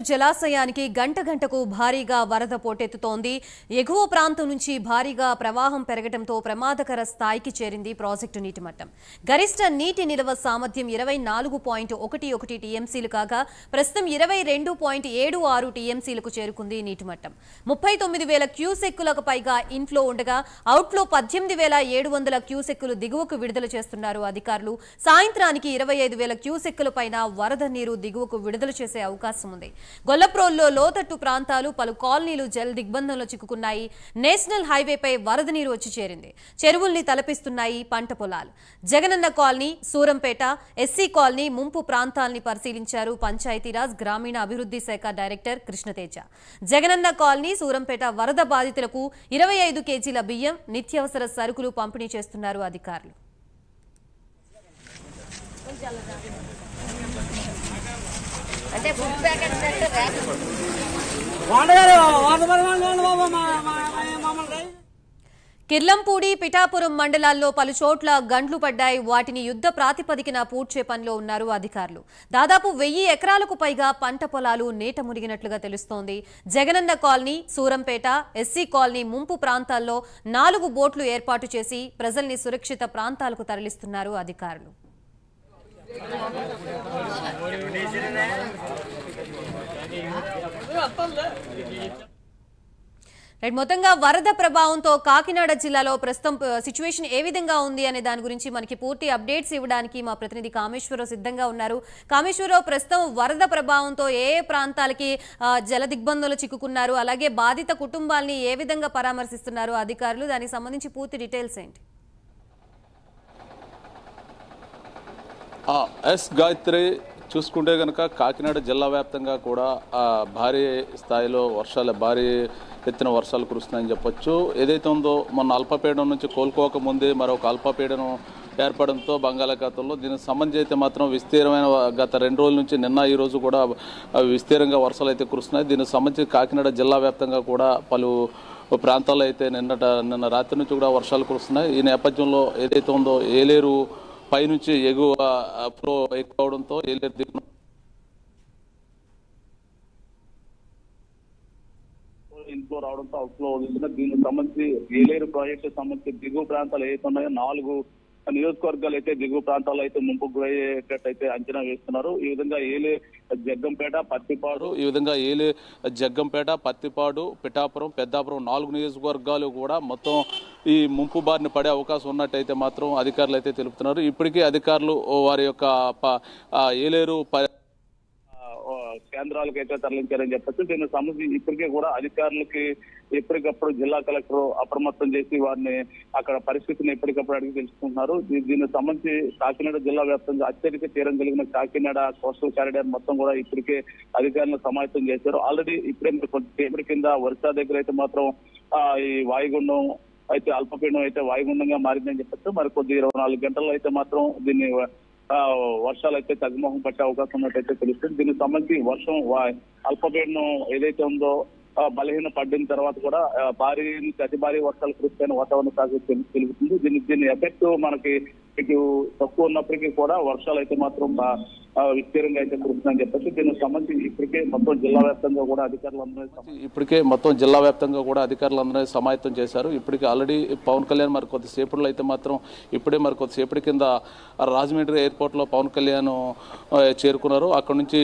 జలాశయానికి గంట గంటకు భారీగా వరద పోటెత్తుతోంది. ఎగువ ప్రాంతం నుంచి భారీగా ప్రవాహం పెరగడంతో ప్రమాదకర స్థాయికి చేరింది ప్రాజెక్టు నీటి మట్టం. గరిష్ట నీటి నిల్వ సామర్థ్యం 24.11 టీఎంసీలు కాగా ప్రస్తుతం 22.76 టీఎంసీలకు చేరుకుంది నీటి మట్టం. 39,000 క్యూసెక్కులకు పైగా ఇన్ఫ్లో ఉండగా అవుట్ఫ్లో 18,700 క్యూసెక్కులు దిగువకు విడుదల చేస్తున్నారు అధికారులు. సాయంత్రానికి 25,000 క్యూసెక్కుల పైన వరద నీరు దిగువకు విడుదల చేసే అవకాశం ఉంది. గొల్లప్రోల్లో లోతట్టు ప్రాంతాలు పలు కాలనీలు జల దిగ్బంధంలో చిక్కుకున్నాయి. నేషనల్ హైవేపై వరద నీరు వచ్చి చేరింది. చెరువుల్ని తలపిస్తున్నాయి పంట పొలాలు. Jagananna colony, Surampeta, SC colony ముంపు ప్రాంతాల్ని పరిశీలించారు పంచాయతీరాజ్ గ్రామీణ అభివృద్ధి శాఖ డైరెక్టర్ కృష్ణతేజ. జగనన్న కాలనీ, సూరంపేట వరద బాధితులకు 25 కేజీల బియ్యం, నిత్యావసర సరుకులు పంపిణీ చేస్తున్నారు అధికారులు. అంటే ఫుడ్ ప్యాకెట్స్ కిర్లంపూడి, పిఠాపురం మండలాల్లో పలు చోట్ల గండ్లు పడ్డాయి. వాటిని యుద్ధ ప్రాతిపదికన పూడ్చే పనిలో ఉన్నారు అధికారులు. దాదాపు 1000 ఎకరాలకు పైగా పంట పొలాలు నీట మునిగినట్లుగా తెలుస్తోంది. Jagananna colony, Surampeta, SC colony ముంపు ప్రాంతాల్లో 4 బోట్లు ఏర్పాటు చేసి ప్రజల్ని సురక్షిత ప్రాంతాలకు తరలిస్తున్నారు అధికారులు. మొత్తంగా వరద ప్రభావంతో కాకినాడ జిల్లాలో ప్రస్తుతం సిచ్యువేషన్ ఏ విధంగా ఉంది అనే దాని గురించి మనకి పూర్తి అప్డేట్స్ ఇవ్వడానికి మా ప్రతినిధి కామేశ్వరరావు సిద్ధంగా ఉన్నారు. కామేశ్వరరావు, ప్రస్తుతం వరద ప్రభావంతో ఏ ప్రాంతాలకి జల దిగ్బంధంలో చిక్కుకున్నారు, అలాగే బాధిత కుటుంబాలని ఏ విధంగా పరామర్శిస్తున్నారు అధికారులు, దానికి సంబంధించి పూర్తి డీటెయిల్స్ ఏంటి? ఎస్ గాయత్రి, చూసుకుంటే కనుక కాకినాడ జిల్లా వ్యాప్తంగా కూడా భారీ స్థాయిలో వర్షాలు, భారీ ఎత్తున వర్షాలు కురుస్తున్నాయని చెప్పొచ్చు. ఏదైతే ఉందో మొన్న అల్పపీడనం నుంచి కోలుకోక ముందే మరొక అల్పపీడనం ఏర్పడంతో బంగాళాఖాతంలో దీనికి సంబంధించి అయితే మాత్రం విస్తీర్ణమైన గత 2 రోజుల నుంచి నిన్న ఈ రోజు కూడా విస్తీర్ణంగా వర్షాలు అయితే కురుస్తున్నాయి. దీనికి సంబంధించి కాకినాడ జిల్లా వ్యాప్తంగా కూడా పలు ప్రాంతాల్లో అయితే నిన్న రాత్రి నుంచి కూడా వర్షాలు కురుస్తున్నాయి. ఈ నేపథ్యంలో ఏదైతే ఉందో ఏలేరు పైనుంచి ఎగువ ఫ్లో ఎక్కువ అవడంతో ఏలేరు దిగువ ఇన్ఫ్లో రావడంతో అవుట్ఫ్లో అవుతుంది. దీనికి సంబంధించి ఏలేరు ప్రాజెక్టు సంబంధించి దిగువ ప్రాంతాలు ఏవైతే ఉన్నాయో 4 నియోజకవర్గాలు అయితే దిగువ ప్రాంతాల్లో అయితే ముంపుకు గురయ్యేటట్టయితే అంచనా వేస్తున్నారు. ఈ విధంగా జగ్గంపేట, పత్తిపాడు, జగ్గంపేట, పత్తిపాడు, పిఠాపురం, పెద్దాపురం 4 నియోజకవర్గాలు కూడా మొత్తం ఈ ముంపు బారిన పడే అవకాశం ఉన్నట్టయితే మాత్రం అధికారులు అయితే తెలుపుతున్నారు. ఇప్పటికీ అధికారులు వారి యొక్క ఏలేరు కేంద్రాలకు అయితే తరలించారని చెప్పచ్చు. దీనికి సంబంధించి ఇప్పటికే కూడా అధికారులకి ఎప్పటికప్పుడు జిల్లా కలెక్టర్ అప్రమత్తం చేసి వారిని అక్కడ పరిస్థితిని ఎప్పటికప్పుడు అడిగి తెలుసుకుంటున్నారు. దీనికి సంబంధించి కాకినాడ జిల్లా వ్యాప్తంగా అత్యధిక తీరం కలిగిన కాకినాడ కోస్టల్ కారిడార్ మొత్తం కూడా ఇప్పటికే అధికారులను సమాయత్తం చేశారు. ఆల్రెడీ ఇప్పుడే కొంచెం కింద వర్షా దగ్గర అయితే మాత్రం ఈ వాయుగుండం అయితే అల్పపీడనం అయితే వాయుగుండంగా మారిందని చెప్పచ్చు. మరి కొద్ది 24 గంటల్లో అయితే మాత్రం దీన్ని వర్షాలు అయితే తగ్గుముఖం పట్టే అవకాశం ఉన్నట్టయితే తెలుస్తుంది. దీనికి సంబంధించి వర్షం అల్పపీడనం ఏదైతే ఉందో బలహీన పడిన తర్వాత కూడా భారీ నుంచి అతి భారీ వర్షాలు కురుస్తాయని వాతావరణ శాఖ తెలుపుతుంది. దీని ఎఫెక్ట్ మనకి ఇటు తక్కువ ఉన్నప్పటికీ కూడా వర్షాలు అయితే మాత్రం విస్తీర్ణంగా అయితే కురుస్తుందని చెప్పచ్చు. దీనికి సంబంధించి ఇప్పటికే మొత్తం జిల్లా వ్యాప్తంగా కూడా అధికారులందరూ సమాయత్తం చేశారు. ఇప్పటికే ఆల్రెడీ పవన్ కళ్యాణ్ మరి కొద్దిసేపట్లో అయితే మాత్రం కొద్దిసేపటి కింద రాజమండ్రి ఎయిర్పోర్ట్ లో పవన్ కళ్యాణ్ చేరుకున్నారు. అక్కడ నుంచి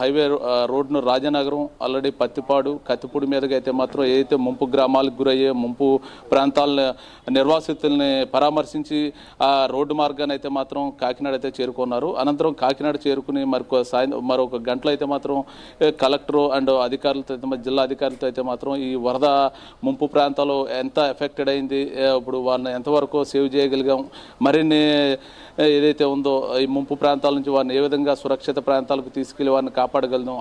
హైవే రోడ్ను రాజనగరం, ఆల్రెడీ పత్తిపాడు, కత్తిపూడి మీదగా అయితే మాత్రం ఏదైతే ముంపు గ్రామాలకు గురయ్యే ముంపు ప్రాంతాల నిర్వాసితుల్ని పరామర్శించి ఆ రోడ్డు మార్గాన్ని అయితే మాత్రం కాకినాడ అయితే చేరుకున్నారు. అనంతరం కాకినాడ చేరుకుని మరొక గంటలో అయితే మాత్రం కలెక్టర్ అండ్ అధికారులతో జిల్లా అధికారులతో అయితే మాత్రం ఈ వరద ముంపు ప్రాంతాలు ఎంత ఎఫెక్టెడ్ అయింది, ఇప్పుడు వారిని ఎంతవరకు సేవ్ చేయగలిగాం, మరిన్ని ఏదైతే ఉందో ఈ ముంపు ప్రాంతాల నుంచి వారిని ఏ విధంగా సురక్షిత ప్రాంతాలకు తీసుకెళ్లి వారిని కాపాడగలుగుతాం,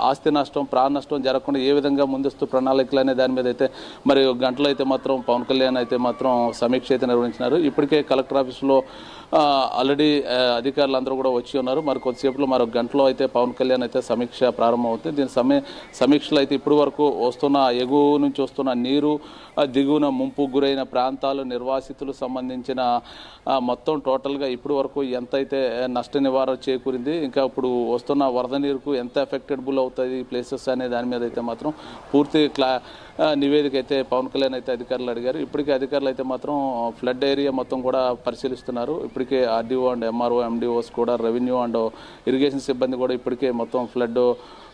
ఆస్తి నష్టం, ప్రాణ నష్టం జరగకుండా ఏ విధంగా ముందస్తు ప్రణాళికలు అనే దాని మీద అయితే మరి గంటలో అయితే మాత్రం పవన్ కళ్యాణ్ అయితే మాత్రం సమీక్ష అయితే నిర్వహించినారు. ఇప్పటికే కలెక్టర్ ఆఫీసులో ఆల్రెడీ అధికారులందరూ కూడా వచ్చి ఉన్నారు. మరి కొద్దిసేపులో మరొక గంటలో అయితే పవన్ కళ్యాణ్ అయితే సమీక్ష ప్రారంభం అవుతుంది. దీని సమీక్షలో అయితే ఇప్పటి వరకు వస్తున్న ఎగువ నుంచి వస్తున్న నీరు, దిగువన ముంపు గురైన ప్రాంతాలు, నిర్వాసితులు సంబంధించిన మొత్తం టోటల్గా ఇప్పటి వరకు ఎంత అయితే నష్ట నివారణ చేకూరింది, ఇంకా ఇప్పుడు వస్తున్న వరద నీరుకు ఎంత ఎఫెక్టబుల్ అవుతుంది ప్లేసెస్ అనే దాని మీద అయితే మాత్రం పూర్తి నివేదిక అయితే పవన్ కళ్యాణ్ అయితే అధికారులు అడిగారు. ఇప్పటికే అధికారులు అయితే మాత్రం ఫ్లడ్ ఏరియా మొత్తం కూడా పరిశీలిస్తున్నారు. ఇప్పటికే ఆర్డీఓ అండ్ ఎంఆర్ఓ ఎండిఓస్ కూడా, రెవెన్యూ అండ్ ఇరిగేషన్ సిబ్బంది కూడా ఇప్పటికే మొత్తం ఫ్లడ్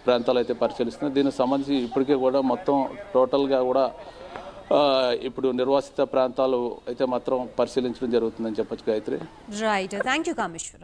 ప్రాంతాలు అయితే పరిశీలిస్తున్నారు. దీనికి సంబంధించి ఇప్పటికే కూడా మొత్తం టోటల్గా కూడా ఇప్పుడు నిర్వాసిత ప్రాంతాలు అయితే మాత్రం పరిశీలించడం జరుగుతుందని చెప్పొచ్చు Gayatri. Right, thank you Kameshwara.